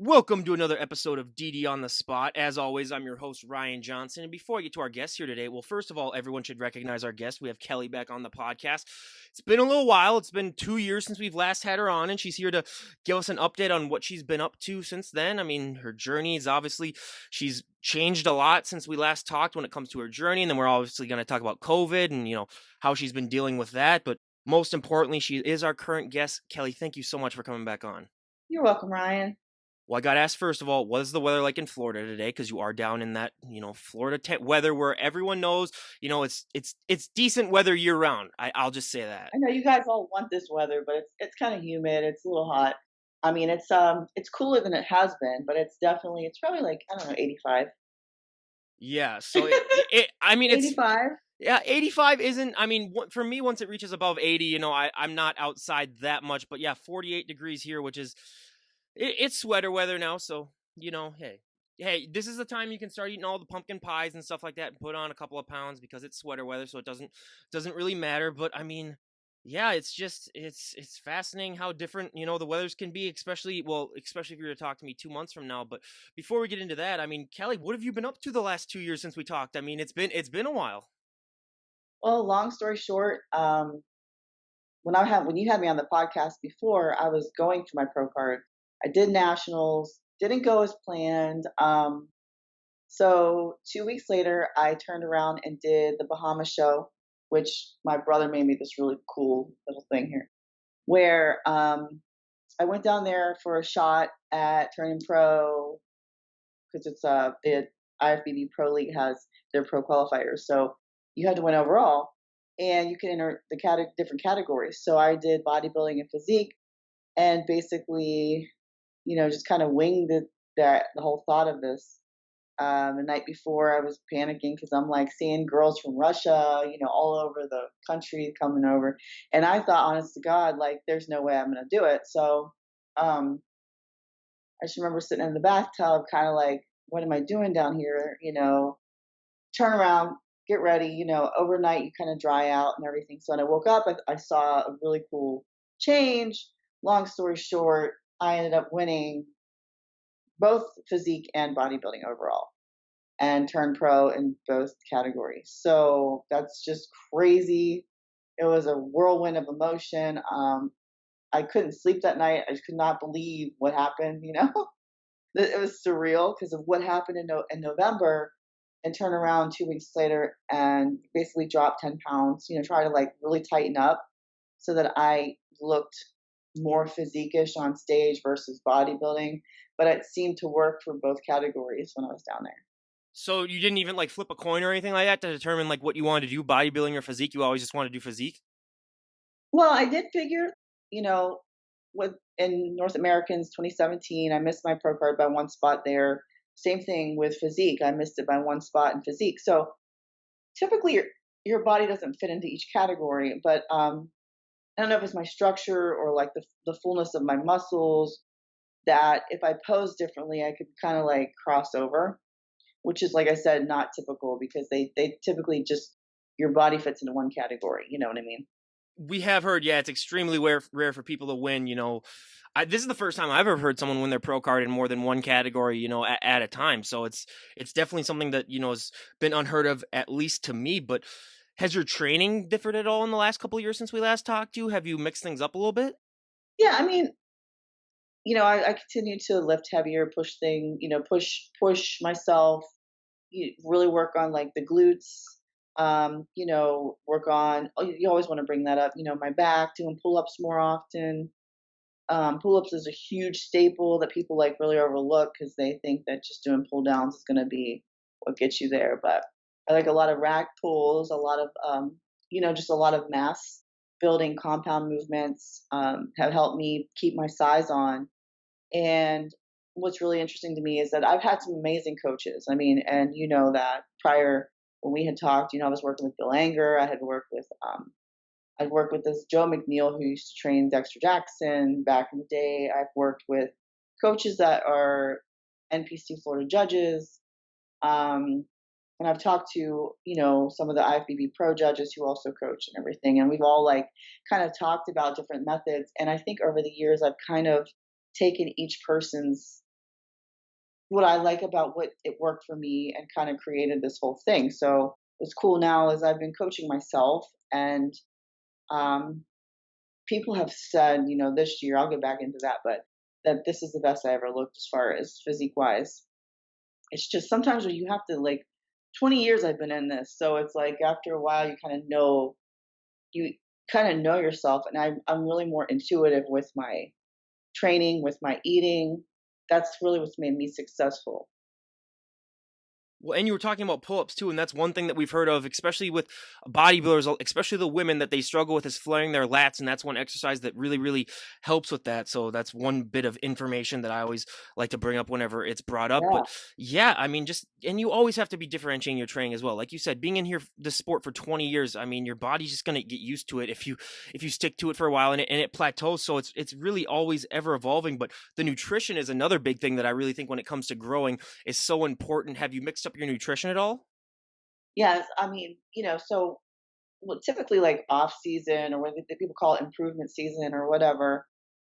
Welcome to another episode of DD on the Spot. As always, I'm your host, Ryan Johnson. And before I get to our guest here today, well, first of all, everyone should recognize our guest. We have Kelly back on the podcast. It's been a little while. It's been 2 years since we've last had her on, and she's here to give us an update on what she's been up to since then. I mean, her journey is obviously, she's changed a lot since we last talked when it comes to her journey. And then we're obviously going to talk about COVID and, how she's been dealing with that. But most importantly, she is our current guest. Kelly, thank you so much for coming back on. You're welcome, Ryan. Well, I got to ask first of all, what is the weather like in Florida today? Because you are down in that, Florida weather where everyone knows, it's decent weather year round. I'll just say that. I know you guys all want this weather, but it's kind of humid. It's a little hot. I mean, it's cooler than it has been, but it's probably like I don't know, 85. Yeah. So I mean, it's 85. yeah, 85 isn't. I mean, for me, once it reaches above 80, I'm not outside that much. But yeah, 48 degrees here, which is it's sweater weather now. So hey, this is the time you can start eating all the pumpkin pies and stuff like that and put on a couple of pounds because it's sweater weather, so it doesn't really matter. But I mean, yeah, it's just it's fascinating how different the weathers can be, especially if you were to talk to me 2 months from now. But before we get into that, I mean, Kelly, what have you been up to the last 2 years since we talked? I mean, it's been a while. Well, long story short, when you had me on the podcast before, I was going for my pro card. I did nationals, didn't go as planned. So 2 weeks later, I turned around and did the Bahama show, which my brother made me this really cool little thing here, where I went down there for a shot at turning pro because the IFBB Pro League has their pro qualifiers, so you had to win overall, and you can enter the different categories. So I did bodybuilding and physique, and basically, just kind of winged the whole thought of this. The night before, I was panicking because I'm like seeing girls from Russia, all over the country coming over, and I thought, honest to God, like there's no way I'm gonna do it. So um, I just remember sitting in the bathtub, kind of like, what am I doing down here? Turn around, get ready. Overnight you kind of dry out and everything. So when I woke up, I saw a really cool change. Long story short, I ended up winning both physique and bodybuilding overall and turned pro in both categories. So that's just crazy. It was a whirlwind of emotion. I couldn't sleep that night. I just could not believe what happened. It was surreal because of what happened in November, and turn around 2 weeks later and basically drop 10 pounds. Try to like really tighten up so that I looked more physique-ish on stage versus bodybuilding. But it seemed to work for both categories when I was down there. So you didn't even like flip a coin or anything like that to determine like what you wanted to do, bodybuilding or physique. You always just wanted to do physique. Well, I did figure, you know, with in North Americans 2017, I missed my pro card by one spot there. Same thing with physique. I missed it by one spot in physique. So typically your body doesn't fit into each category, but I don't know if it's my structure or like the fullness of my muscles that if I pose differently, I could kind of like cross over, which is like I said, not typical because they typically just your body fits into one category. You know what I mean? We have heard, yeah, it's extremely rare for people to win. This is the first time I've ever heard someone win their pro card in more than one category, at a time. So it's definitely something that has been unheard of, at least to me. But has your training differed at all in the last couple of years since we last talked to you? Have you mixed things up a little bit? Yeah, I mean, I continue to lift heavier, push myself, really work on like the glutes. Work on. Oh, you always want to bring that up. My back, doing pull ups more often. Pull ups is a huge staple that people like really overlook because they think that just doing pull downs is going to be what gets you there. But I like a lot of rack pulls, a lot of just a lot of mass building compound movements have helped me keep my size on. And what's really interesting to me is that I've had some amazing coaches. I mean, and you know that prior when we had talked, I was working with Bill Anger. I'd worked with this Joe McNeil who used to train Dexter Jackson back in the day. I've worked with coaches that are NPC Florida judges. And I've talked to, some of the IFBB pro judges who also coach and everything. And we've all like kind of talked about different methods. And I think over the years, I've kind of taken each person's what I like about what it worked for me and kind of created this whole thing. So what's cool now is I've been coaching myself, and um, people have said, this year, I'll get back into that, but that this is the best I ever looked as far as physique wise. It's just sometimes when you have to, like, 20 years I've been in this. So it's like after a while you kind of know yourself. And I'm really more intuitive with my training, with my eating. That's really what's made me successful. Well, and you were talking about pull-ups too, and that's one thing that we've heard of, especially with bodybuilders, especially the women that they struggle with is flaring their lats, and that's one exercise that really, really helps with that. So that's one bit of information that I always like to bring up whenever it's brought up. Yeah. But yeah, I mean, just and you always have to be differentiating your training as well. Like you said, being in here the sport for 20 years, I mean, your body's just gonna get used to it if you stick to it for a while and it plateaus. So it's really always ever evolving. But the nutrition is another big thing that I really think when it comes to growing is so important. Have you mixed up your nutrition at all? Yes. I mean, so well, typically like off season or what the people call it improvement season or whatever,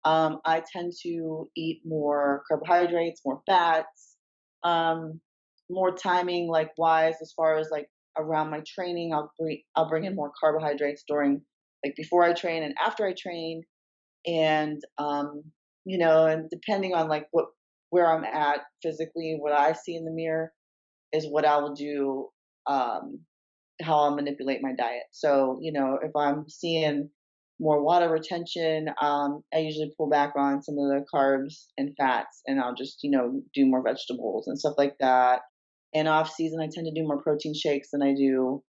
I tend to eat more carbohydrates, more fats, um, more timing like wise as far as like around my training. I'll bring in more carbohydrates during like before I train and after I train, and and depending on like what where I'm at physically, what I see in the mirror is what I will do. How I'll manipulate my diet. So, if I'm seeing more water retention, I usually pull back on some of the carbs and fats, and I'll just, do more vegetables and stuff like that. And off season, I tend to do more protein shakes than I do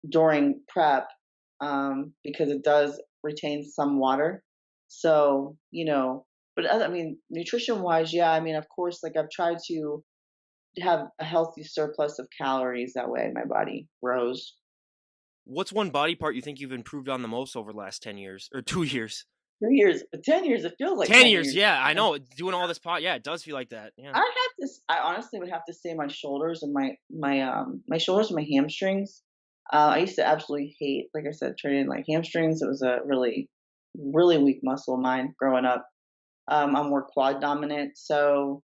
during prep, because it does retain some water. So, but I mean, nutrition wise, yeah, I mean, of course, like I've tried to have a healthy surplus of calories. That way my body grows. What's one body part you think you've improved on the most over the last 10 years or 2 years? 3 years, but 10 years, it feels like 10 10 years, years. yeah, I know, doing all this yeah, it does feel like that, yeah. I honestly would have to say my shoulders and my shoulders and my hamstrings. I used to absolutely hate, like I said, training like hamstrings. It was a really, really weak muscle of mine growing up. I'm more quad dominant, so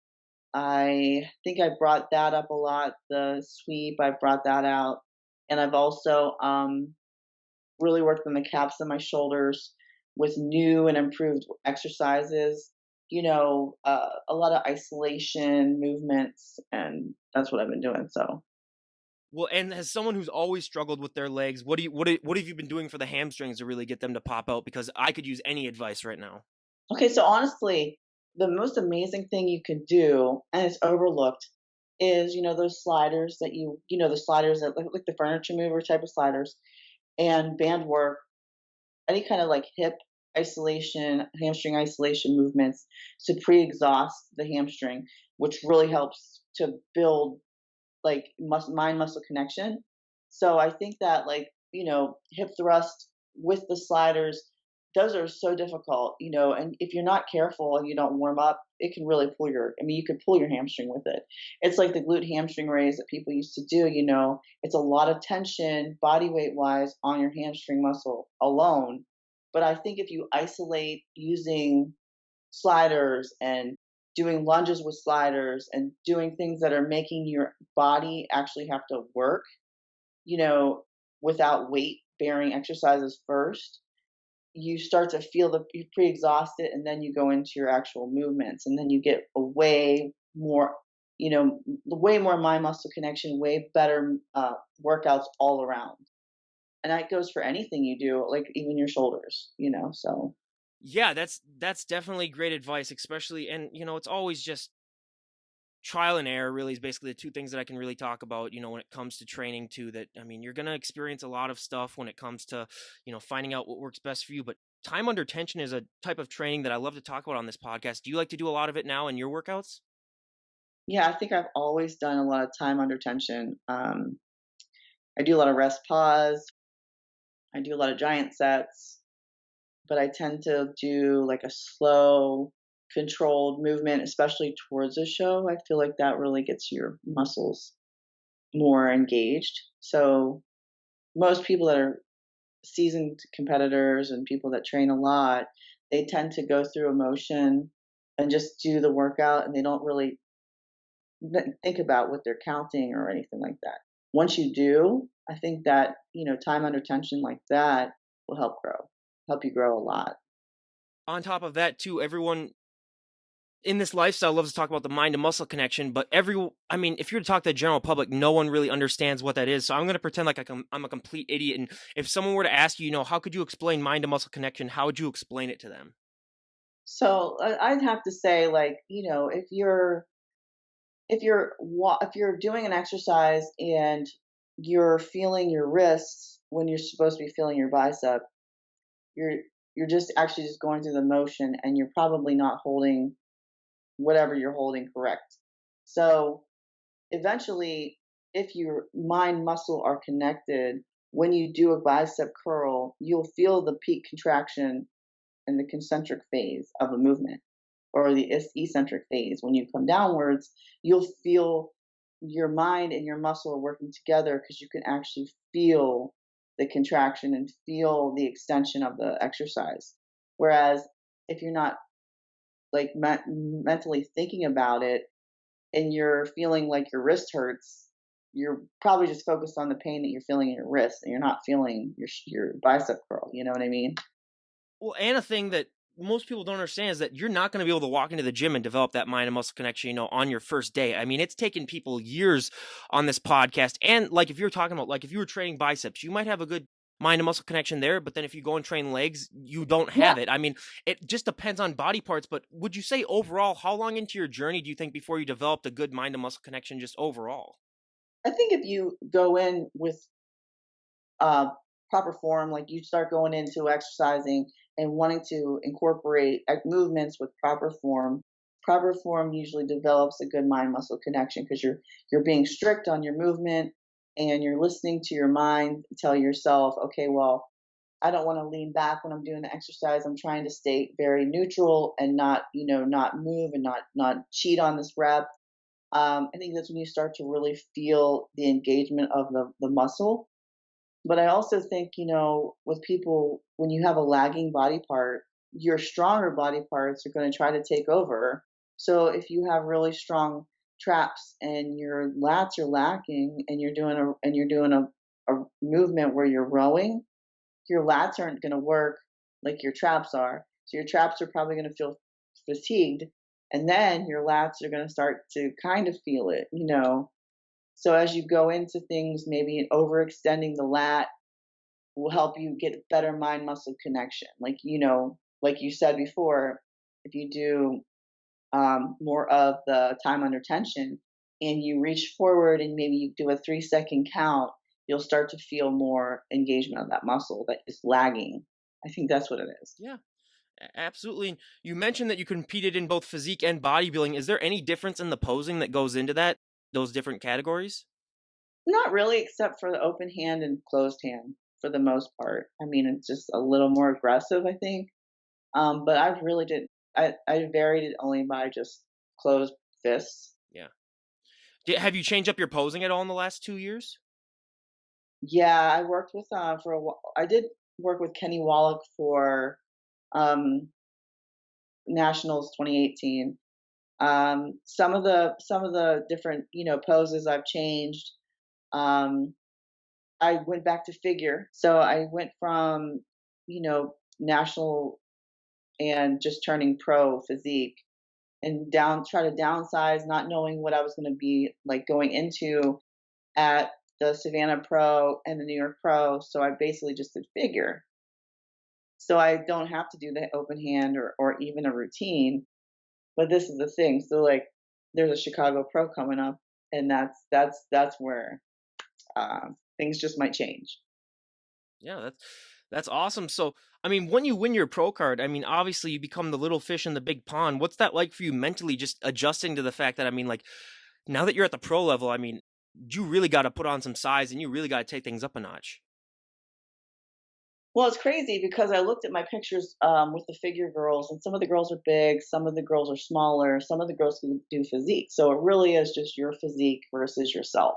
I think I brought that up a lot. The sweep, I brought that out, and I've also really worked on the caps of my shoulders with new and improved exercises. A lot of isolation movements, and that's what I've been doing. So, Well, and as someone who's always struggled with their legs, what have you been doing for the hamstrings to really get them to pop out? Because I could use any advice right now. okay, so honestly, the most amazing thing you can do, and it's overlooked, is those sliders that the sliders that like the furniture mover type of sliders and band work, any kind of like hip isolation, hamstring isolation movements to pre-exhaust the hamstring, which really helps to build like mind muscle connection. So I think that like, hip thrust with the sliders, those are so difficult, and if you're not careful and you don't warm up, it can really you could pull your hamstring with it. It's like the glute hamstring raise that people used to do, it's a lot of tension body weight wise on your hamstring muscle alone. But I think if you isolate using sliders and doing lunges with sliders and doing things that are making your body actually have to work, you know, without weight bearing exercises first, you start to feel you pre exhausted and then you go into your actual movements and then you get a way more, way more mind muscle connection, way better workouts all around. And that goes for anything you do, like even your shoulders, so. Yeah, that's definitely great advice, especially and it's always just trial and error really is basically the two things that I can really talk about, when it comes to training too, that I mean, you're going to experience a lot of stuff when it comes to, finding out what works best for you, but time under tension is a type of training that I love to talk about on this podcast. Do you like to do a lot of it now in your workouts? Yeah, I think I've always done a lot of time under tension. I do a lot of rest pause. I do a lot of giant sets, but I tend to do like a slow, controlled movement, especially towards a show. I feel like that really gets your muscles more engaged. So most people that are seasoned competitors and people that train a lot, they tend to go through emotion and just do the workout, and they don't really think about what they're counting or anything like that. Once you do, I think that, time under tension like that will help you grow a lot. On top of that, too, everyone in this lifestyle loves to talk about the mind to muscle connection, but I mean, if you were to talk to the general public, no one really understands what that is. So I'm going to pretend like I'm a complete idiot. And if someone were to ask you, how could you explain mind to muscle connection? How would you explain it to them? So I'd have to say, like, if you're doing an exercise and you're feeling your wrists when you're supposed to be feeling your bicep, you're you're just actually just going through the motion, and you're probably not holding whatever you're holding correct. So eventually, if your mind muscle are connected, when you do a bicep curl, you'll feel the peak contraction in the concentric phase of a movement, or the eccentric phase. When you come downwards, you'll feel your mind and your muscle are working together, because you can actually feel the contraction and feel the extension of the exercise. Whereas if you're not like mentally thinking about it, and you're feeling like your wrist hurts, you're probably just focused on the pain that you're feeling in your wrist, and you're not feeling your bicep curl. You know what I mean? Well, and a thing that most people don't understand is that you're not going to be able to walk into the gym and develop that mind and muscle connection, on your first day. I mean, it's taken people years on this podcast. And like, if you're talking about, like, if you were training biceps, you might have a good mind and muscle connection there. But then if you go and train legs, you don't Yeah, have it. I mean, it just depends on body parts. But would you say overall, how long into your journey do you think before you developed a good mind and muscle connection just overall? I think if you go in with uh, proper form, like you start going into exercising and wanting to incorporate movements with proper form. Proper form usually develops a good mind muscle connection, because you're being strict on your movement, and you're listening to your mind tell yourself, okay, well, I don't want to lean back when I'm doing the exercise. I'm trying to stay very neutral and not, not move and not cheat on this rep. I think that's when you start to really feel the engagement of the muscle. But I also think, with people, when you have a lagging body part, your stronger body parts are going to try to take over. So if you have really strong traps and your lats are lacking, and you're doing a movement where you're rowing, your lats aren't going to work like your traps are. So your traps are probably going to feel fatigued, and then your lats are going to start to kind of feel it. So as you go into things, maybe overextending the lat will help you get better mind muscle connection. Like you said before, if you do more of the time under tension, and you reach forward and maybe you do a 3-second count, you'll start to feel more engagement of that muscle that is lagging. I think that's what it is. Yeah. Absolutely. And you mentioned that you competed in both physique and bodybuilding. Is there any difference in the posing that goes into those different categories? Not really, except for the open hand and closed hand for the most part. I mean, it's just a little more aggressive, I think. But I varied it only by just closed fists. Yeah. Have you changed up your posing at all in the last 2 years? Yeah, I worked with for a while. I did work with Kenny Wallach for um, Nationals 2018. Some of the different poses I've changed. Um, I went back to figure, so I went from national and just turning pro physique, and try to downsize, not knowing what I was going to be like going into at the Savannah Pro and the New York Pro. So I basically just did figure. So I don't have to do the open hand, or even a routine. But this is the thing. So like, there's a Chicago Pro coming up, and that's where things just might change. Yeah, that's awesome. So, I mean, when you win your pro card, I mean, obviously you become the little fish in the big pond. What's that like for you mentally, just adjusting to the fact that, I mean, like, now that you're at the pro level, I mean, you really got to put on some size and you really got to take things up a notch. Well, it's crazy because I looked at my pictures with the figure girls, and some of the girls are big, some of the girls are smaller, some of the girls can do physique. So it really is just your physique versus yourself.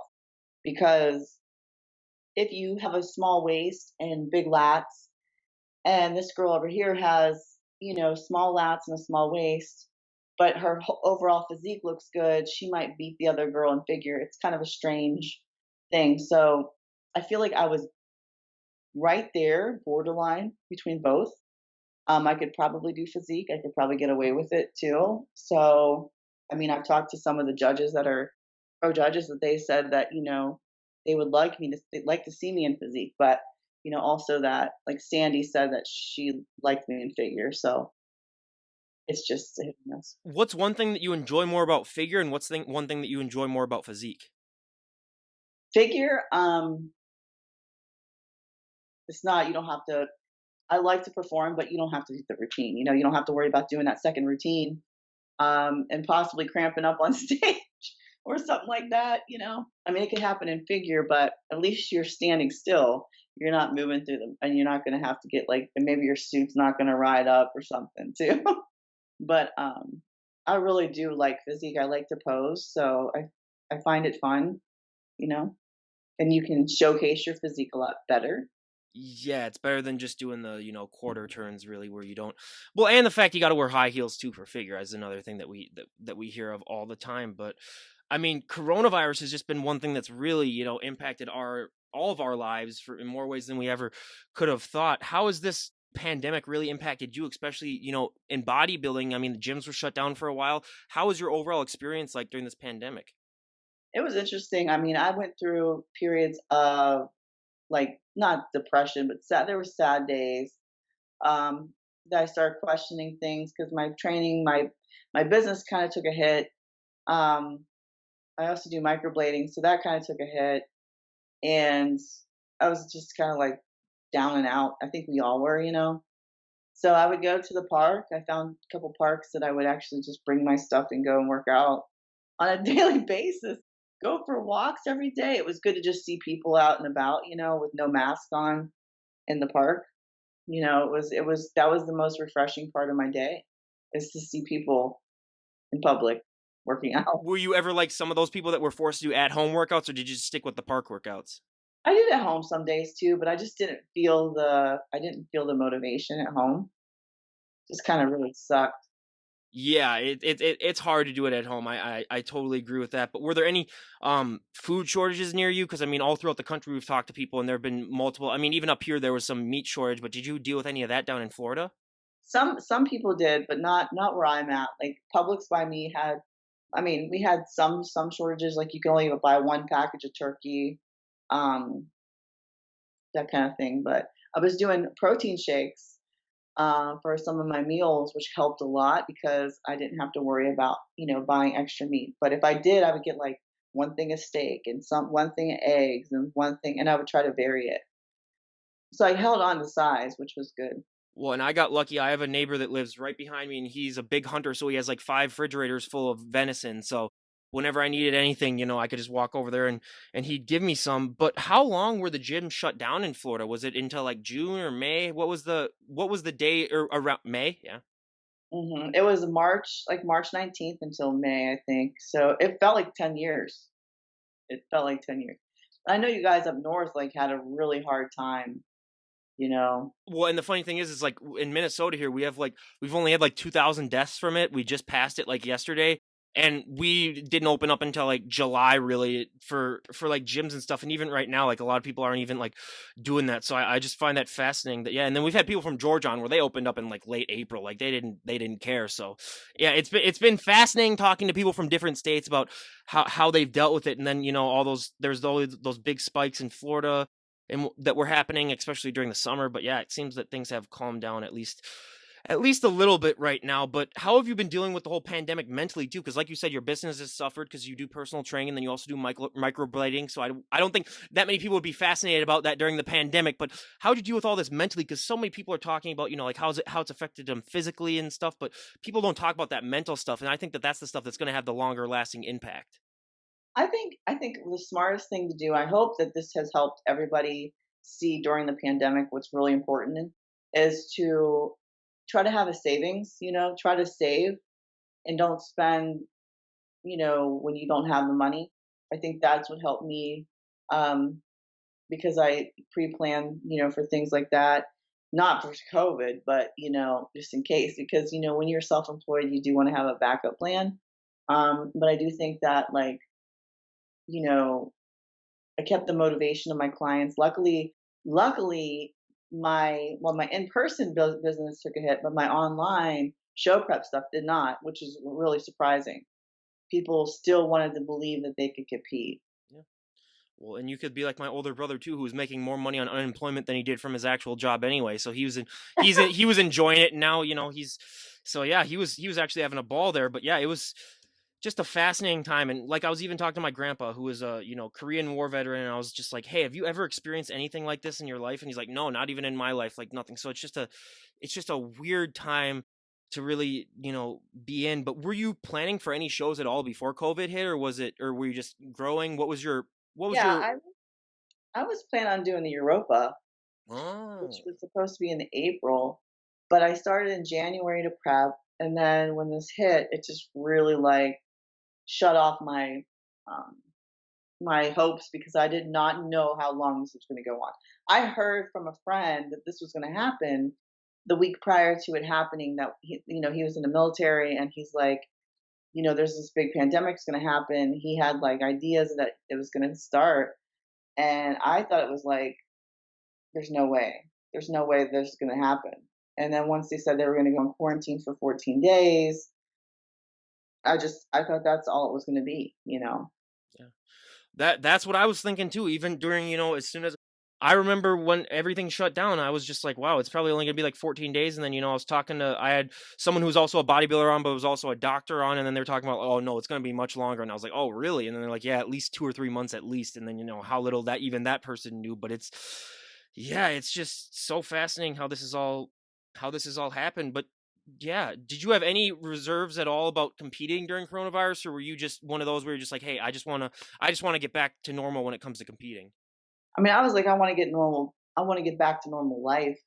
Because if you have a small waist and big lats, and this girl over here has, small lats and a small waist, but her overall physique looks good. She might beat the other girl in figure. It's kind of a strange thing. So I feel like I was right there, borderline between both. I could probably do physique. I could probably get away with it too. So, I mean, I've talked to some of the judges that are pro judges that they said that, they would like me to, they'd like to see me in physique, but, also that, like Sandy said that she liked me in figure. So it's just a hit and miss. What's one thing that you enjoy more about figure, and one thing that you enjoy more about physique? Figure, it's not, you don't have to, I like to perform, but you don't have to do the routine. You don't have to worry about doing that second routine and possibly cramping up on stage or something like that. I mean, it could happen in figure, but at least you're standing still. You're not moving through them, and you're not going to have to get like, and maybe your suit's not going to ride up or something too. But I really do like physique. I like to pose, so I find it fun, you know, and you can showcase your physique a lot better. Yeah, it's better than just doing the, quarter turns really where you don't. Well, and the fact you got to wear high heels too for figure is another thing that we hear of all the time, but I mean, coronavirus has just been one thing that's really, impacted our all of our lives for in more ways than we ever could have thought. How has this pandemic really impacted you, especially, in bodybuilding? I mean, the gyms were shut down for a while. How was your overall experience like during this pandemic? It was interesting. I mean, I went through periods of like not depression, but sad. There were sad days. Um, that I started questioning things because my training, my business kind of took a hit. Um, I also do microblading, so that kind of took a hit, and I was just kind of like down and out. I think we all were. So I would go to the park. I found a couple parks that I would actually just bring my stuff and go and work out on a daily basis. Go for walks every day. It was good to just see people out and about, with no mask on in the park. It was that was the most refreshing part of my day is to see people in public working out. Were you ever like some of those people that were forced to do at home workouts, or did you just stick with the park workouts? I did at home some days too, but I didn't feel the motivation at home. Just kind of really sucked. Yeah, it's hard to do it at home. I totally agree with that. But were there any food shortages near you? Because I mean, all throughout the country, we've talked to people, and there have been multiple. I mean, even up here, there was some meat shortage. But did you deal with any of that down in Florida? Some people did, but not where I'm at. Like Publix by me had, I mean, we had some shortages. Like you can only buy one package of turkey, um, that kind of thing. But I was doing protein shakes for some of my meals, which helped a lot because I didn't have to worry about buying extra meat. But if I did, I would get like one thing of steak and some one thing of eggs and one thing, and I would try to vary it. So I held on to size, which was good. Well, and I got lucky. I have a neighbor that lives right behind me, and he's a big hunter, so he has like 5 refrigerators full of venison. So whenever I needed anything, I could just walk over there and he'd give me some. But how long were the gyms shut down in Florida? Was it until like June or May? What was the day or around May? Yeah. It was March 19th until May, I think. So it felt like 10 years. It felt like 10 years. I know you guys up north like had a really hard time, you know. Well, and the funny thing is like in Minnesota here, we've only had like 2,000 deaths from it. We just passed it like yesterday, and we didn't open up until like July really for like gyms and stuff. And even right now, like a lot of people aren't even like doing that. So I just find that fascinating. That yeah, and then we've had people from Georgia on where they opened up in like late April, like they didn't care. So yeah, it's been fascinating talking to people from different states about how they've dealt with it, and then all there's always those big spikes in Florida and that were happening, especially during the summer. But yeah, it seems that things have calmed down at least a little bit right now. But how have you been dealing with the whole pandemic mentally too? Because like you said, your business has suffered because you do personal training and then you also do microblading. So I don't think that many people would be fascinated about that during the pandemic. But how did you deal with all this mentally? Because so many people are talking about like how it's affected them physically and stuff, but people don't talk about that mental stuff. And I think that that's the stuff that's going to have the longer lasting impact. I think the smartest thing to do, I hope that this has helped everybody see during the pandemic what's really important is to try to have a savings, try to save and don't spend, when you don't have the money. I think that's what helped me, um, because I pre-plan, for things like that. not for COVID, but just in case, because when you're self-employed, you do want to have a backup plan. But I do think that, like, you know, I kept the motivation of my clients. Luckily, my in-person business took a hit, but my online show prep stuff did not, which is really surprising. People still wanted to believe that they could compete. Yeah. Well, and you could be like my older brother too, who was making more money on unemployment than he did from his actual job anyway. So he was enjoying it, and now he's so yeah, he was actually having a ball there. But yeah, it was just a fascinating time. And like I was even talking to my grandpa, who was a Korean War veteran, and I was just like, hey, have you ever experienced anything like this in your life? And he's like, no, not even in my life, like nothing. So it's just a weird time to really be in. But were you planning for any shows at all before COVID hit, or were you just growing? What was your? Yeah, I was planning on doing the Europa, which Oh, was supposed to be in April, but I started in January to prep, and then when this hit, it just really like shut off um, my hopes because I did not know how long this was going to go on. I heard from a friend that this was going to happen the week prior to it happening. That he was in the military, and he's like, there's this big pandemic's going to happen. He had like ideas that it was going to start, and I thought it was like, there's no way, there's no way this is going to happen. And then once they said they were going to go in quarantine for 14 days, I thought that's all it was going to be. yeah. That's what I was thinking too. Even during, as soon as I remember when everything shut down, I was just like, wow, it's probably only gonna be like 14 days. And then, I had someone who was also a bodybuilder on, but was also a doctor on, and then they're talking about, oh no, it's gonna be much longer. And I was like, oh really? And then they're like, yeah, at least 2 or 3 months at least. And then how little that even that person knew. But yeah, it's just so fascinating how this has all happened. But yeah, did you have any reserves at all about competing during coronavirus, or were you just one of those where you're just like, hey, I just want to get back to normal when it comes to competing? I mean, I was like, I want to get normal. I want to get back to normal life.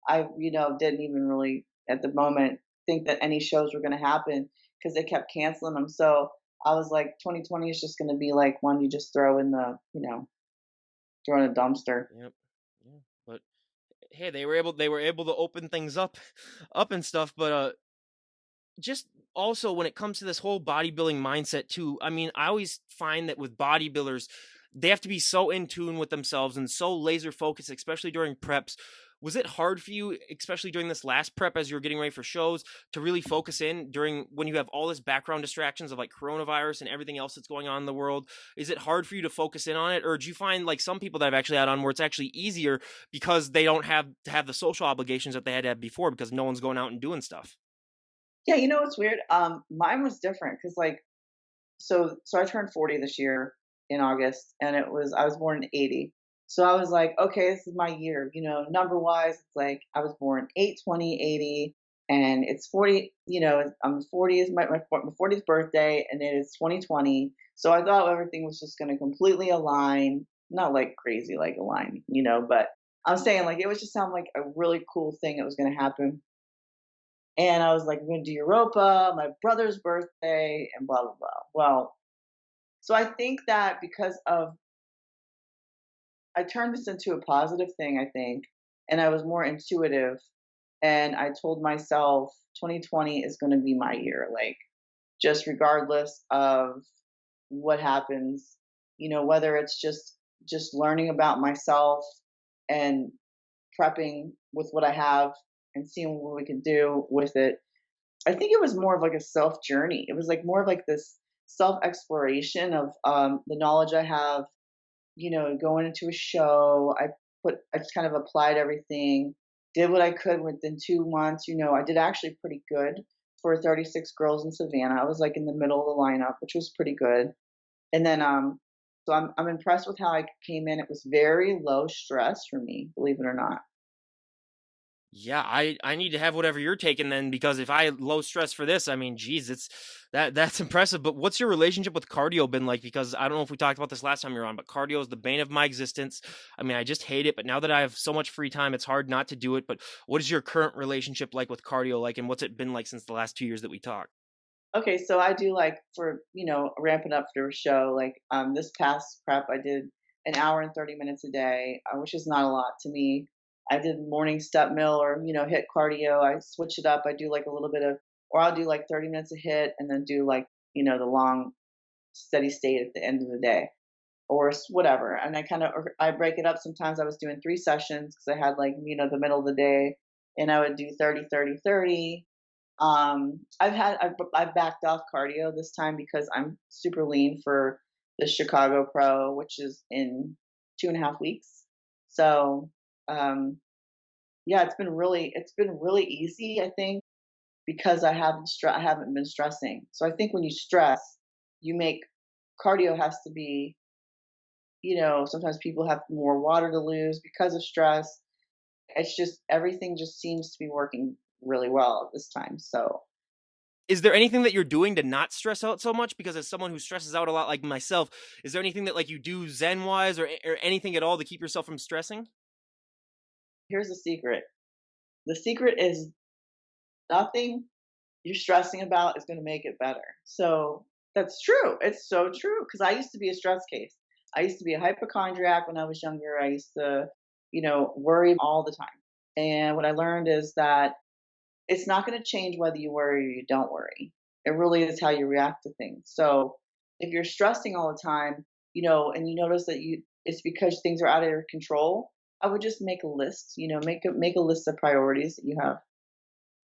I didn't even really at the moment think that any shows were going to happen because they kept canceling them. So I was like, 2020 is just going to be like one you just throw in a dumpster. Yep. Yeah. But hey, they were able to open things up up and stuff, but just also when it comes to this whole bodybuilding mindset too, I mean, I always find that with bodybuilders, they have to be so in tune with themselves and so laser focused, especially during preps. Was it hard for you, especially during this last prep as you were getting ready for shows, to really focus in during when you have all this background distractions of like coronavirus and everything else that's going on in the world? Is it hard for you to focus in on it? Or do you find like some people that I've actually had on where it's actually easier because they don't have to have the social obligations that they had to have before because no one's going out and doing stuff? Yeah, you know what's weird? Mine was different because so I turned 40 this year in August, and I was born in 80. So I was like, okay, this is my year. Number wise, it's like I was born 8/20/80, and it's 40. I'm 40 is my 40th birthday, and it is 2020. So I thought everything was just going to completely align, not like crazy like align, but I'm saying like it was just sound like a really cool thing that was going to happen. And I was like, I'm going to do Europa, my brother's birthday, and blah blah blah. Well, so I think that because of I turned this into a positive thing, I think, and I was more intuitive, and I told myself 2020 is going to be my year, like just regardless of what happens, whether it's just learning about myself and prepping with what I have and seeing what we can do with it. I think it was more of like a self journey. It was like more of like this self exploration of the knowledge I have, going into a show. I just kind of applied everything, did what I could within 2 months. I did actually pretty good for 36 girls in Savannah. I was like in the middle of the lineup, which was pretty good. And then so I'm impressed with how I came in. It was very low stress for me, believe it or not. Yeah, I need to have whatever you're taking then, because if I low stress for this, I mean, geez, that's impressive. But what's your relationship with cardio been like? Because I don't know if we talked about this last time you were on, but cardio is the bane of my existence. I mean, I just hate it. But now that I have so much free time, it's hard not to do it. But what is your current relationship like with cardio like, and what's it been like since the last 2 years that we talked? Okay, so I do like for, ramping up for a show, like this past prep I did an hour and 30 minutes a day, which is not a lot to me. I did morning step mill or, hit cardio. I switch it up. I do like a little bit of, or I'll do like 30 minutes a hit and then do like, the long steady state at the end of the day or whatever. And I break it up. Sometimes I was doing 3 sessions because I had like, the middle of the day and I would do 30, 30, 30. I've backed off cardio this time because I'm super lean for the Chicago Pro, which is in 2.5 weeks. So, um, yeah, it's been really easy, I think, because I haven't been stressing. So I think when you stress, you make cardio has to be, sometimes people have more water to lose because of stress. It's just everything just seems to be working really well this time. So Is there anything that you're doing to not stress out so much? Because as someone who stresses out a lot like myself, is there anything that like you do zen wise or anything at all to keep yourself from stressing? here's the secret. The secret is nothing you're stressing about is going to make it better. So that's true. It's so true. Because I used to be a stress case. I used to be a hypochondriac when I was younger. I used to, worry all the time. And what I learned is that it's not going to change whether you worry or you don't worry. It really is how you react to things. So if you're stressing all the time, and you notice that it's because things are out of your control, I would just make a list, make a list of priorities that you have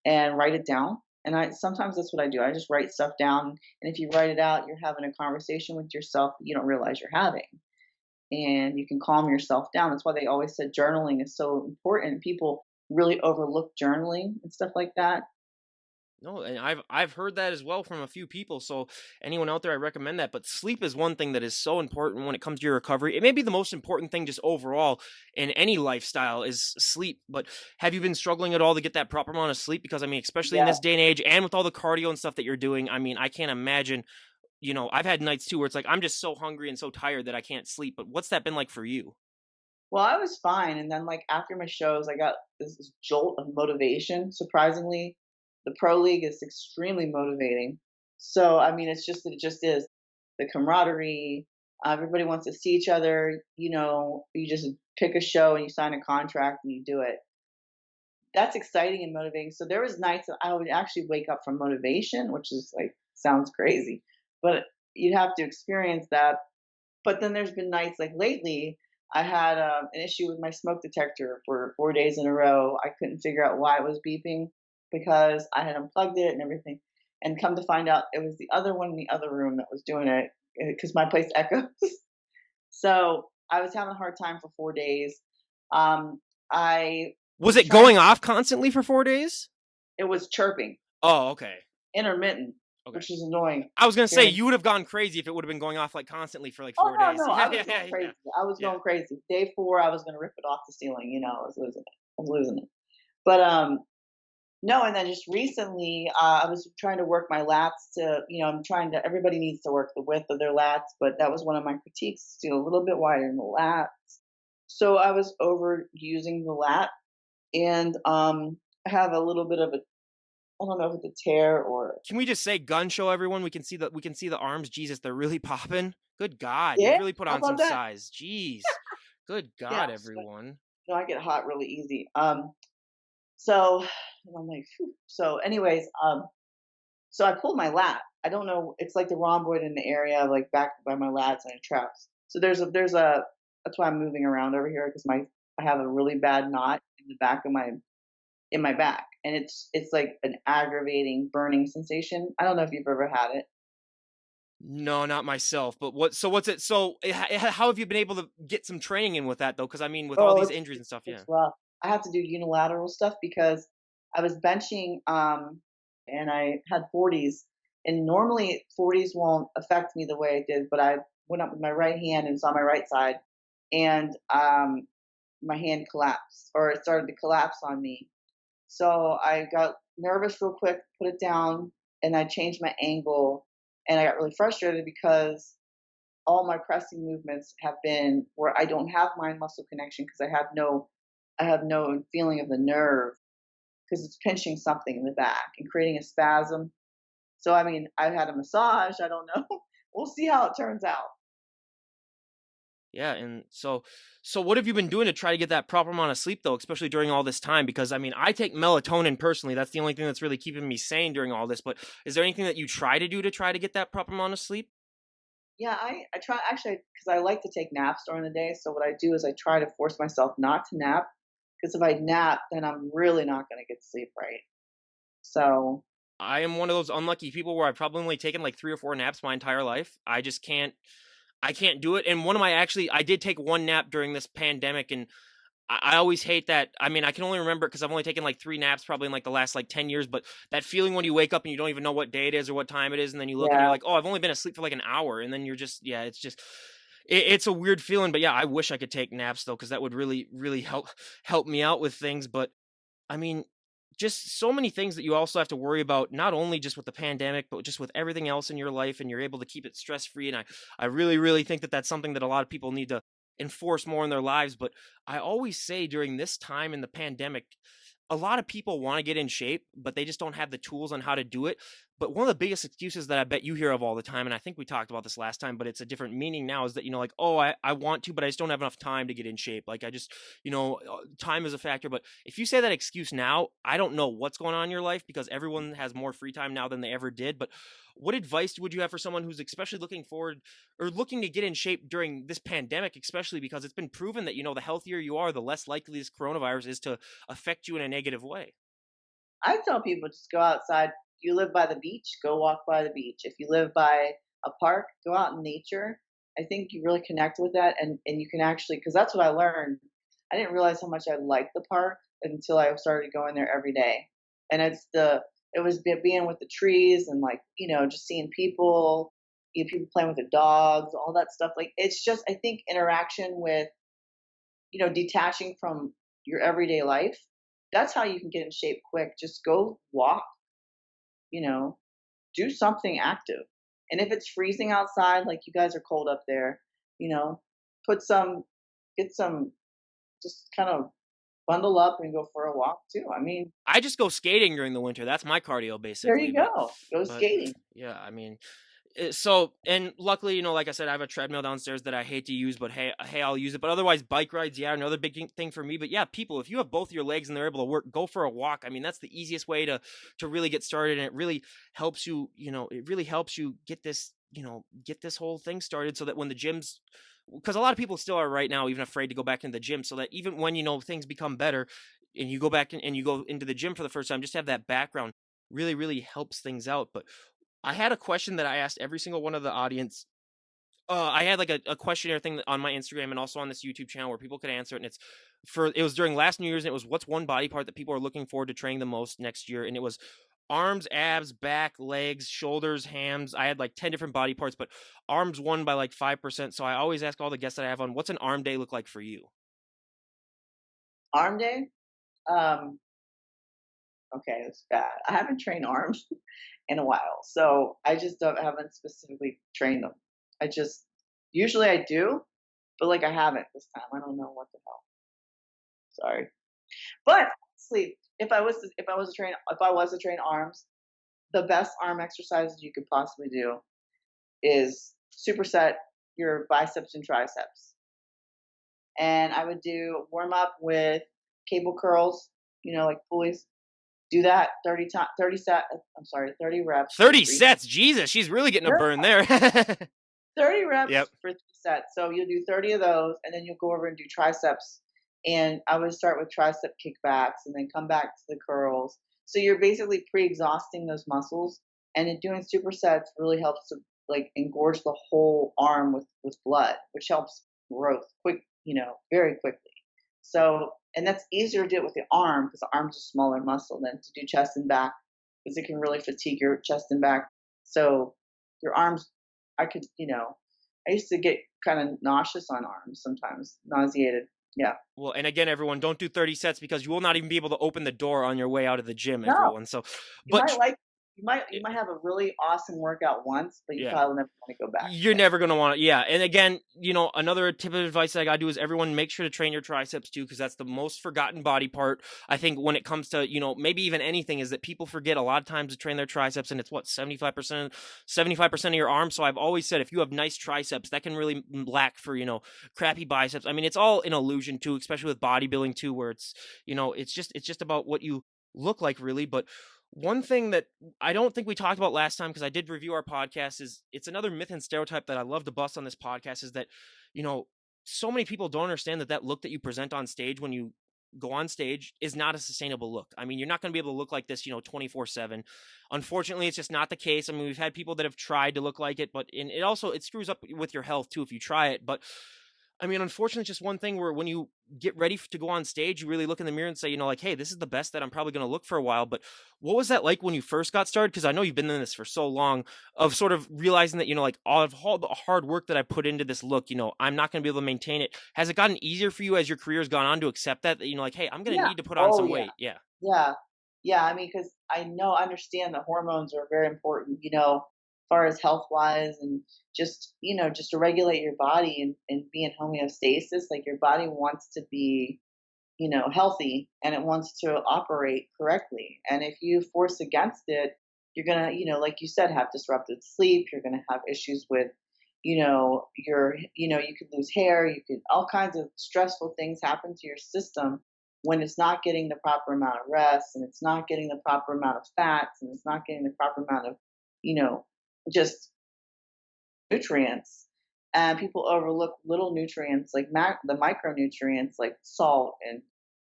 and write it down. And I sometimes that's what I do. I just write stuff down. And if you write it out, you're having a conversation with yourself that you don't realize you're having. And you can calm yourself down. That's why they always said journaling is so important. People really overlook journaling and stuff like that. No, and I've heard that as well from a few people. So anyone out there, I recommend that. But sleep is one thing that is so important when it comes to your recovery. It may be the most important thing just overall in any lifestyle is sleep. But have you been struggling at all to get that proper amount of sleep? Because I mean, especially in Yeah. this day and age, and with all the cardio and stuff that you're doing, I mean, I can't imagine. I've had nights too where it's like I'm just so hungry and so tired that I can't sleep. But what's that been like for you? Well, I was fine, and then, like, after my shows, I got this jolt of motivation, surprisingly. The pro league is extremely motivating. So, I mean, it just is. The camaraderie, everybody wants to see each other, you just pick a show and you sign a contract and you do it. That's exciting and motivating. So there was nights that I would actually wake up from motivation, which is, like, sounds crazy, but you'd have to experience that. But then there's been nights like lately, I had an issue with my smoke detector for 4 days in a row. I couldn't figure out why it was beeping because I had unplugged it and everything. And come to find out, it was the other one in the other room that was doing it because my place echoes. So I was having a hard time for 4 days. I Was was it trying to, going off constantly for 4 days? it was chirping, Oh, okay. intermittent, Okay. which is annoying. I was gonna say Very. you would have gone crazy if it would have been going off like constantly for like Oh 4 days. no, Yeah, I was yeah, going yeah, yeah, crazy. I was yeah. going crazy. Day 4, I was going to rip it off the ceiling. I was losing it. I was losing it. But no, and then just recently, I was trying to work my lats to, I'm trying to. Everybody needs to work the width of their lats, but that was one of my critiques to do a little bit wider in the lats. So I was overusing the lat, and I have a little bit of a, I don't know if it's a tear or Can we just say gun show everyone? We can see the arms. Jesus, they're really popping. Good God, you've yeah. really put How on some about that? size. Jeez. Good Yeah, God, I'm sweating. everyone. No, I get hot really easy. So and I'm like, phew. So, anyways, so I pulled my lat. I don't know. It's like the rhomboid in the area, like back by my lats and it traps. So there's a. That's why I'm moving around over here because I have a really bad knot in the back of my back, and it's like an aggravating burning sensation. I don't know if you've ever had it. No, not myself. But what's it? So how have you been able to get some training in with that though? Because I mean, with all Oh, these it's injuries and it's, stuff, it's yeah. rough. I have to do unilateral stuff because I was benching and I had 40s, and normally 40s won't affect me the way it did, but I went up with my right hand and it's on my right side, and my hand collapsed or it started to collapse on me. So I got nervous real quick, put it down, and I changed my angle, and I got really frustrated because all my pressing movements have been where I don't have mind muscle connection because I have no feeling of the nerve because it's pinching something in the back and creating a spasm. So I mean, I've had a massage. I don't know. We'll see how it turns out. Yeah, and so what have you been doing to try to get that proper amount of sleep though, especially during all this time? Because I mean, I take melatonin personally. That's the only thing that's really keeping me sane during all this. But is there anything that you try to do to try to get that proper amount of sleep? Yeah, I try actually because I like to take naps during the day. So what I do is I try to force myself not to nap because if I nap, then I'm really not going to get sleep right. So I am one of those unlucky people where I've probably only taken like 3 or 4 naps my entire life. I can't do it. And one of my actually I did take one nap during this pandemic and I always hate that. I mean, I can only remember it because I've only taken like 3 naps probably in like the last like 10 years, but that feeling when you wake up and you don't even know what day it is or what time it is, and then you look and you're yeah, like, "Oh, I've only been asleep for like an hour." And then you're just yeah, it's just it's a weird feeling, but yeah, I wish I could take naps though because that would really help me out with things, but I mean, just so many things that you also have to worry about, not only just with the pandemic, but just with everything else in your life, and you're able to keep it stress free. And I really think that that's something that a lot of people need to enforce more in their lives. But I always say during this time in the pandemic, a lot of people want to get in shape, but they just don't have the tools on how to do it. But one of the biggest excuses that I bet you hear of all the time, and I think we talked about this last time, but it's a different meaning now, is that, like, oh, I want to, but I just don't have enough time to get in shape. Like, I just, time is a factor. But if you say that excuse now, I don't know what's going on in your life because everyone has more free time now than they ever did. But what advice would you have for someone who's especially looking forward or looking to get in shape during this pandemic, especially because it's been proven that, the healthier you are, the less likely this coronavirus is to affect you in a negative way? I tell people just go outside. You live by the beach, go walk by the beach. If you live by a park, go out in nature. I think you really connect with that, and you can actually because that's what I learned. I didn't realize how much I liked the park until I started going there every day, and it was being with the trees and like just seeing people, people playing with the dogs, all that stuff. Like it's just I think interaction with detaching from your everyday life. That's how you can get in shape quick. Just go walk, you know, do something active. And if it's freezing outside, like you guys are cold up there, you know, put some, get some, just kind of bundle up and go for a walk too. I mean, I just go skating during the winter. That's my cardio there basically. you But go. Go but skating. yeah, I mean, so and luckily, like I said, I have a treadmill downstairs that I hate to use, but hey, I'll use it. But otherwise, bike rides, yeah, another big thing for me. But yeah, people, if you have both your legs and they're able to work, go for a walk. I mean, that's the easiest way to really get started, and it really helps you. It really helps you get this whole thing started, so that when the gyms, because a lot of people still are right now even afraid to go back into the gym, so that even when things become better, and you go back and you go into the gym for the first time, just have that background really helps things out. But I had a question that I asked every single one of the audience. I had like a questionnaire thing on my Instagram and also on this YouTube channel where people could answer it. And it was during last New Year's, and it was what's one body part that people are looking forward to training the most next year. And it was arms, abs, back, legs, shoulders, hams. I had like 10 different body parts, but arms won by like 5%. So I always ask all the guests that I have on, what's an arm day look like for you? Arm day. Um, okay, it's bad. I haven't trained arms in a while, so I just haven't specifically trained them. I just usually I do, but like I haven't this time. I don't know what the hell. Sorry. But honestly, if I was to train arms, the best arm exercises you could possibly do is superset your biceps and triceps. And I would do warm up with cable curls, like pulleys. Do that 30 reps for 30 three. sets. Jesus, she's really getting a Sure. burn there. 30 Yep. reps for 3 sets. So you'll do 30 of those and then you'll go over and do triceps. And I would start with tricep kickbacks and then come back to the curls. So you're basically pre-exhausting those muscles. And in doing supersets really helps to like engorge the whole arm with blood, which helps growth quick, very quickly. So and that's easier to do it with the arm because the arm's a smaller muscle than to do chest and back because it can really fatigue your chest and back. So your arms I could, I used to get kind of nauseous on arms sometimes, nauseated. Yeah. Well, and again, everyone, don't do 30 sets because you will not even be able to open the door on your way out of the gym, No, everyone. So, you but might like. you might have a really awesome workout once, but you Yeah. probably never want to go back You're again. never gonna want to, yeah. And again, another tip of advice that I gotta do is everyone make sure to train your triceps too, because that's the most forgotten body part. I think when it comes to, maybe even anything, is that people forget a lot of times to train their triceps, and it's what, 75% of your arm. So I've always said if you have nice triceps, that can really lack for, crappy biceps. I mean, it's all an illusion too, especially with bodybuilding too, where it's just about what you look like really. But one thing that I don't think we talked about last time, because I did review our podcast, is it's another myth and stereotype that I love to bust on this podcast, is that, you know, so many people don't understand that look that you present on stage when you go on stage is not a sustainable look. I mean, you're not going to be able to look like this, 24/7. Unfortunately, it's just not the case. I mean, we've had people that have tried to look like it, but it screws up with your health too if you try it. But I mean, unfortunately, it's just one thing where when you get ready to go on stage, you really look in the mirror and say, like, hey, this is the best that I'm probably going to look for a while. But what was that like when you first got started? Because I know you've been in this for so long, of sort of realizing that, like all the hard work that I put into this look, I'm not going to be able to maintain it. Has it gotten easier for you as your career has gone on to accept that, like, hey, I'm going to Yeah. need to put on Oh some yeah. weight? Yeah. Yeah. Yeah. I mean, because I understand that hormones are very important, as far as health wise and just, just to regulate your body and be in homeostasis. Like your body wants to be, healthy and it wants to operate correctly. And if you force against it, you're going to, like you said, have disrupted sleep. You're going to have issues with, you could lose hair. You could, all kinds of stressful things happen to your system when it's not getting the proper amount of rest and it's not getting the proper amount of fats and it's not getting the proper amount of, you know, just nutrients. And people overlook little nutrients like the micronutrients like salt and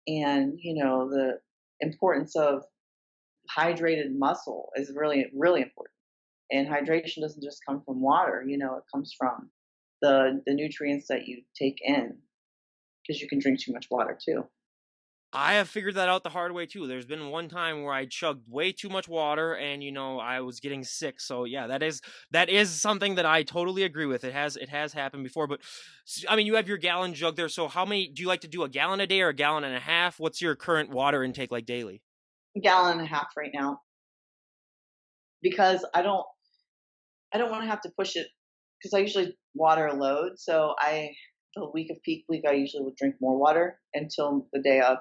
the importance of hydrated muscle is really really important. And hydration doesn't just come from water, it comes from the nutrients that you take in because you can drink too much water too. I have figured that out the hard way too. There's been one time where I chugged way too much water and I was getting sick. So yeah, that is something that I totally agree with. It has happened before, but I mean, you have your gallon jug there. So how many do you like to do, a gallon a day or a gallon and a half? What's your current water intake like daily? A gallon and a half right now because I don't want to have to push it because I usually water a load. So the week of peak week, I usually would drink more water until the day of,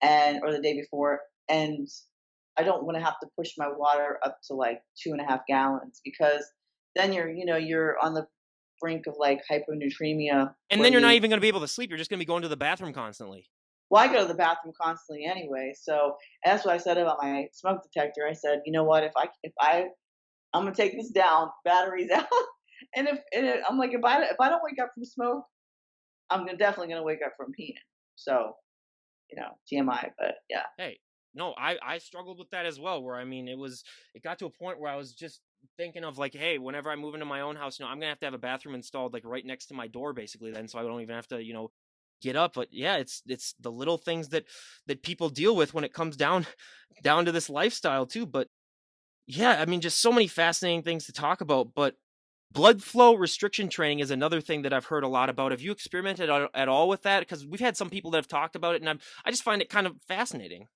and or the day before. And I don't want to have to push my water up to like 2.5 gallons because then you're on the brink of like hyponatremia And where then you're not you even going to be able to sleep. You're just going to be going to the bathroom constantly. well, I go to the bathroom constantly anyway. So that's what I said about my smoke detector. I said, you know what, if I'm gonna take this down, batteries out. I'm like, if I don't wake up from smoke, definitely gonna wake up from peeing. So, TMI, but yeah. Hey, no, I struggled with that as well. Where I mean, it got to a point where I was just thinking of like, hey, whenever I move into my own house, I'm gonna have a bathroom installed like right next to my door, basically. Then, so I don't even have to, get up. But yeah, it's the little things that people deal with when it comes down down to this lifestyle too. But yeah, I mean, just so many fascinating things to talk about. But blood flow restriction training is another thing that I've heard a lot about. Have you experimented at all with that? Because we've had some people that have talked about it, and I just find it kind of fascinating.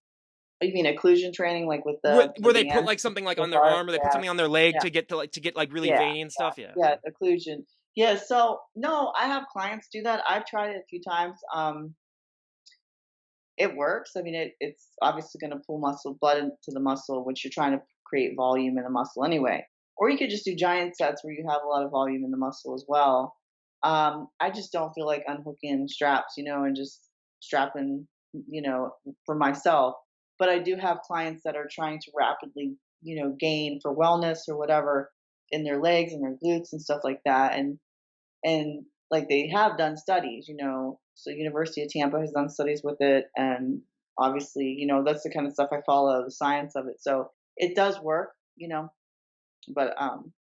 You mean occlusion training, like with Where the where they put, bands, like, something, like, the on their bar? arm, or they put Yeah, something on their leg yeah, to get, like, really yeah, veiny and stuff? Yeah, yeah, yeah. occlusion. Yeah. So no, I have clients do that. I've tried it a few times. It works. I mean, it's obviously going to pull blood into the muscle, which you're trying to create volume in the muscle anyway. Or you could just do giant sets where you have a lot of volume in the muscle as well. I just don't feel like unhooking straps, and just strapping, for myself. But I do have clients that are trying to rapidly, gain for wellness or whatever in their legs and their glutes and stuff like that. And like they have done studies, so University of Tampa has done studies with it, and obviously, that's the kind of stuff I follow, the science of it. So it does work, but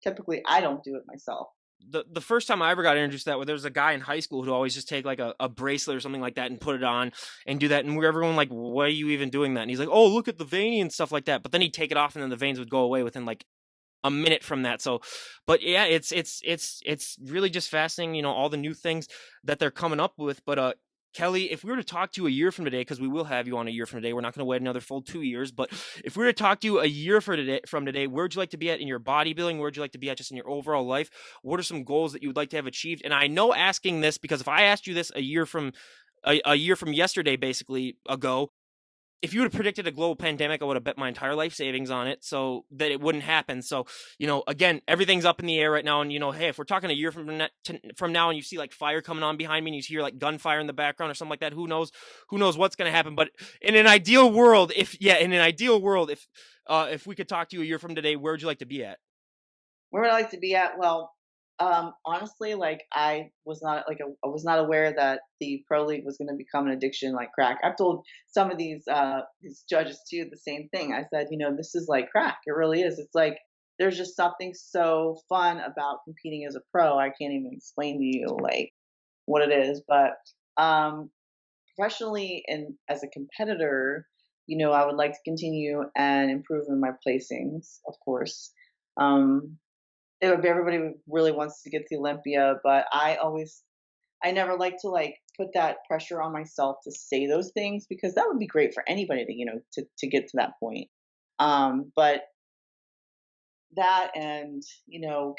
typically I don't do it myself. The first time I ever got introduced to that, where there was a guy in high school who'd always just take, like, a bracelet or something like that and put it on and do that, and we everyone like, "Why are you even doing that?" And he's like, "Oh, look at the veiny and stuff like that." But then he'd take it off, and then the veins would go away within, like, a minute from that. So, but yeah, it's really just fascinating, all the new things that they're coming up with. But Kelly, if we were to talk to you a year from today, because we will have you on a year from today, we're not going to wait another full 2 years. But if we were to talk to you a year from today, where'd you like to be at in your bodybuilding? Where'd you like to be at just in your overall life? What are some goals that you would like to have achieved? And I know asking this because if I asked you this a year from yesterday, basically ago, if you would have predicted a global pandemic, I would have bet my entire life savings on it so that it wouldn't happen. So, again, everything's up in the air right now. And, hey, if we're talking a year from now and you see like fire coming on behind me and you hear like gunfire in the background or something like that, who knows? Who knows what's going to happen? But in an ideal world, if we could talk to you a year from today, where would you like to be at? Where would I like to be at? Well, honestly, like I was not aware that the pro league was going to become an addiction like crack. I've told some of these judges too the same thing. I said, this is like crack. It really is. It's like there's just something so fun about competing as a pro. I can't even explain to you like what it is, but um, professionally and as a competitor, I would like to continue and improve in my placings, of course. Um, everybody really wants to get to Olympia, but I never like to like put that pressure on myself to say those things because that would be great for anybody to to get to that point. But that and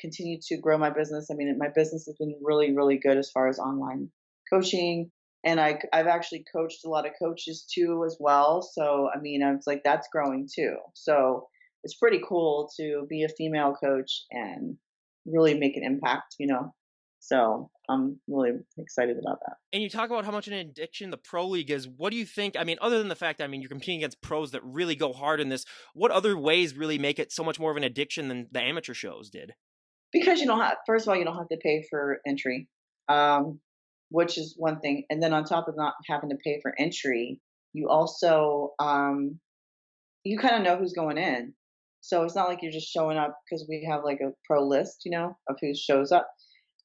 continue to grow my business. I mean, my business has been really really good as far as online coaching, and I've actually coached a lot of coaches too as well. So I mean, I was like that's growing too. So it's pretty cool to be a female coach and really make an impact. So I'm really excited about that. And you talk about how much an addiction the pro league is. What do you think? I mean, other than the fact that, I mean, you're competing against pros that really go hard in this, what other ways really make it so much more of an addiction than the amateur shows did? Because you don't have first of all, you don't have to pay for entry, um, which is one thing, and then on top of not having to pay for entry, you also, you kinda know who's going in. So it's not like you're just showing up because we have, like, a pro list, of who shows up,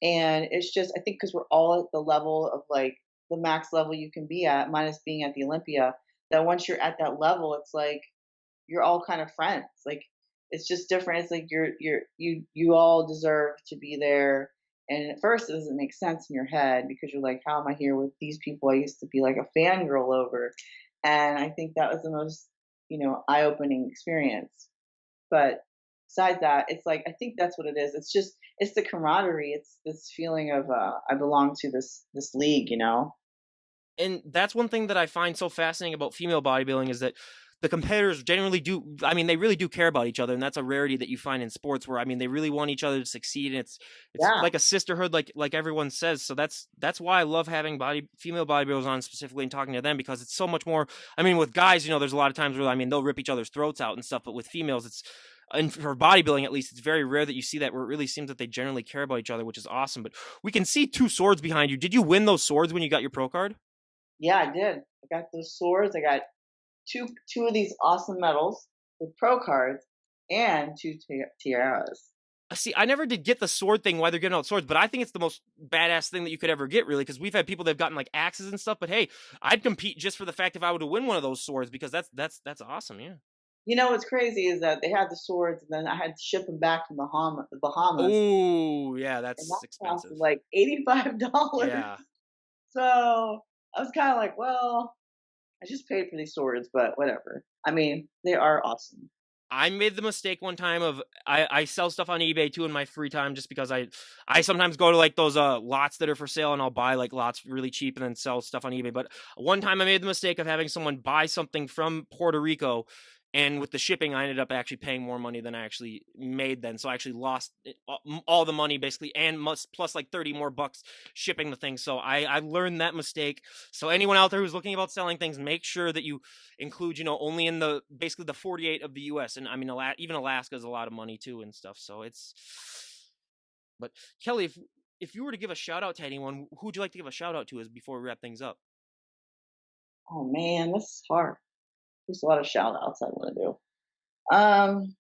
and it's just I think because 'cause we're all at the level of, like, the max level you can be at, minus being at the Olympia, that once you're at that level, it's like you're all kind of friends. Like it's just different. It's like you all deserve to be there. And at first, it doesn't make sense in your head because you're like, how am I here with these people I used to be like a fangirl over? And I think that was the most, eye-opening experience. But besides that, it's like I think that's what it is. It's the camaraderie. It's this feeling of I belong to this league. And that's one thing that I find so fascinating about female bodybuilding is that the competitors generally do, I mean, they really do care about each other, and that's a rarity that you find in sports where, I mean, they really want each other to succeed, and it's Yeah. like a sisterhood, like everyone says. So that's why I love having female bodybuilders on specifically and talking to them, because it's so much more. I mean, with guys, there's a lot of times where, I mean, they'll rip each other's throats out and stuff, but with females, and for bodybuilding at least, it's very rare that you see that, where it really seems that they generally care about each other, which is awesome. But we can see two swords behind you. Did you win those swords when you got your pro card? Yeah, I did. I got those swords. I got two of these awesome medals with pro cards and two tiaras. See, I never did get the sword thing, why they're giving out swords, but I think it's the most badass thing that you could ever get, really, because we've had people that have gotten like axes and stuff. But hey, I'd compete just for the fact if I would have win one of those swords, because that's awesome. Yeah. What's crazy is that they had the swords, and then I had to ship them back from the Bahamas, Oh yeah, and that that's costed expensive. like $85. Yeah. So I was kind of like, well, I just paid for these swords, but whatever. I mean, they are awesome. I made the mistake one time of I sell stuff on eBay too in my free time, just because I sometimes go to like those lots that are for sale, and I'll buy like lots really cheap and then sell stuff on eBay. But one time I made the mistake of having someone buy something from Puerto Rico, and with the shipping I ended up actually paying more money than I actually made then. So I actually lost all the money basically, and plus like 30 more bucks shipping the thing. So I learned that mistake. So anyone out there who's looking about selling things, make sure that you include, only in the basically the 48 of the US. And I mean, even Alaska is a lot of money too and stuff. So it's, but Kelly, if you were to give a shout out to anyone, who would you like to give a shout out to as before we wrap things up? Oh man, this is hard. There's a lot of shout outs I want to do. Um,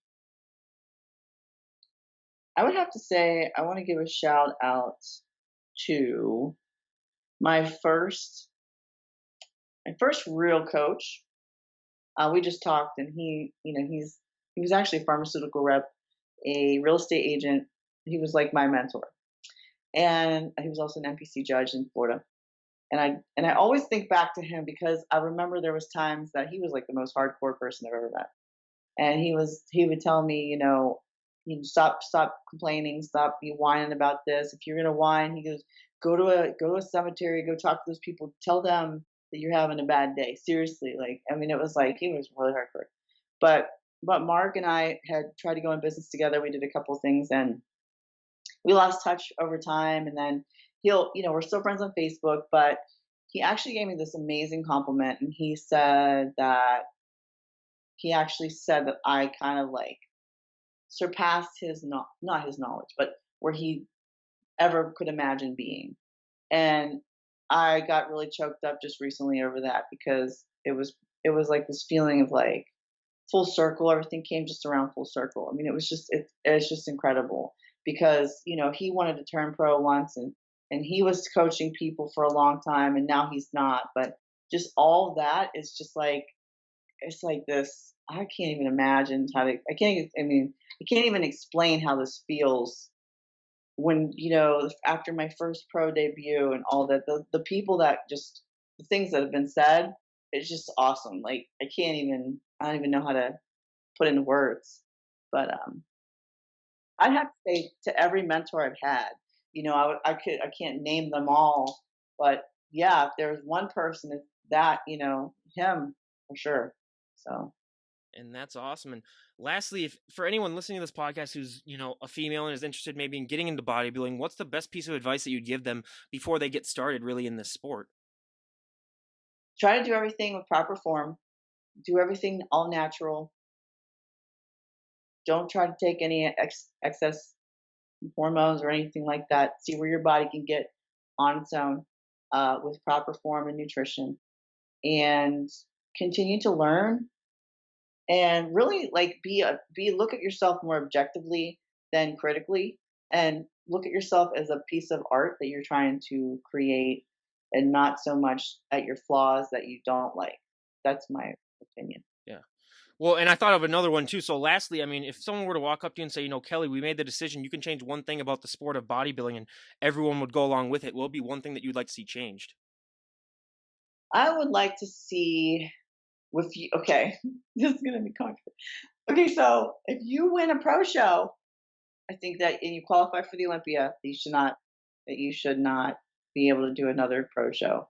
I would have to say I want to give a shout out to my first my first real coach. We just talked, and he was actually a pharmaceutical rep, a real estate agent. He was like my mentor, and he was also an NPC judge in Florida. And I always think back to him because I remember there was times that he was like the most hardcore person I've ever met. And he would tell me, you stop complaining, stop be whining about this. If you're gonna whine, he goes, go to a cemetery, go talk to those people, tell them that you're having a bad day. Seriously, like I mean, it was like he was really hardcore. But but Mark and I had tried to go in business together. We did a couple things and we lost touch over time. And then we're still friends on Facebook, but he actually gave me this amazing compliment, and he actually said that I kind of like surpassed his not his knowledge, but where he ever could imagine being. And I got really choked up just recently over that because it was like this feeling of like full circle. Everything came just around full circle. I mean, it's just incredible because he wanted to turn pro once, and he was coaching people for a long time, and now he's not. But just all that is just like it's like this. I can't even imagine how to. I can't. I mean, I can't even explain how this feels when after my first pro debut and all that. The people that just the things that have been said. It's just awesome. Like I can't even. I don't even know how to put into words. But I'd have to say to every mentor I've had, I can't name them all, but yeah, if there's one person, it's that him for sure. So And that's awesome. And lastly, if for anyone listening to this podcast who's, a female and is interested maybe in getting into bodybuilding, what's the best piece of advice that you'd give them before they get started really in this sport? try to do everything with proper form. Do everything all natural. Don't try to take any excess hormones or anything like that. See where your body can get on its own with proper form and nutrition, and continue to learn and really like be look at yourself more objectively than critically, and look at yourself as a piece of art that you're trying to create, and not so much at your flaws that you don't like. That's my opinion. Yeah. Well, and I thought of another one too. So lastly, I mean, if someone were to walk up to you and say, Kelly, we made the decision, you can change one thing about the sport of bodybuilding and everyone would go along with it, what would be one thing that you'd like to see changed? I would like to see with you. Okay, this is gonna be controversial. Okay, so if you win a pro show, I think that and you qualify for the Olympia, that you should not be able to do another pro show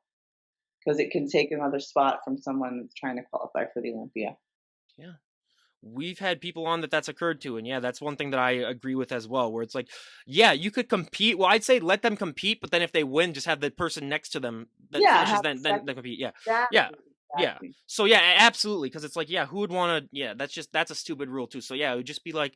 because it can take another spot from someone that's trying to qualify for the Olympia. Yeah. We've had people on that's occurred to, and yeah, that's one thing that I agree with as well, where it's like, yeah, you could compete. Well, I'd say let them compete, but then if they win, just have the person next to them that Yeah, finishes, have then second. they compete. Yeah, yeah, Exactly, yeah. exactly. So yeah, absolutely, because it's like, yeah, who would want to? Yeah, that's a stupid rule too. So yeah, it would just be like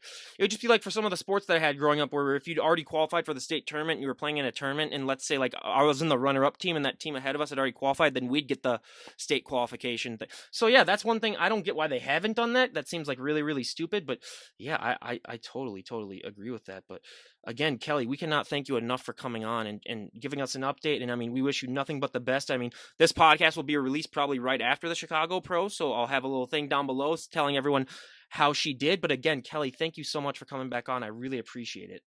for some of the sports that I had growing up, where if you'd already qualified for the state tournament, and you were playing in a tournament, and let's say like I was in the runner-up team, and that team ahead of us had already qualified, then we'd get the state qualification. So yeah, that's one thing I don't get why they haven't done that. That seems like really, really stupid. But yeah, I totally, totally agree with that. But again, Kelly, we cannot thank you enough for coming on and giving us an update. And I mean, we wish you nothing but the best. I mean, this podcast will be released probably right after the Chicago Pro. So I'll have a little thing down below telling everyone how she did. But again, Kelly, thank you so much for coming back on. I really appreciate it.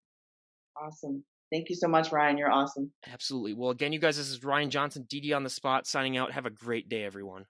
Awesome. Thank you so much, Ryan. You're awesome. Absolutely. Well, again, you guys, this is Ryan Johnson, DD on the spot, signing out. Have a great day, everyone.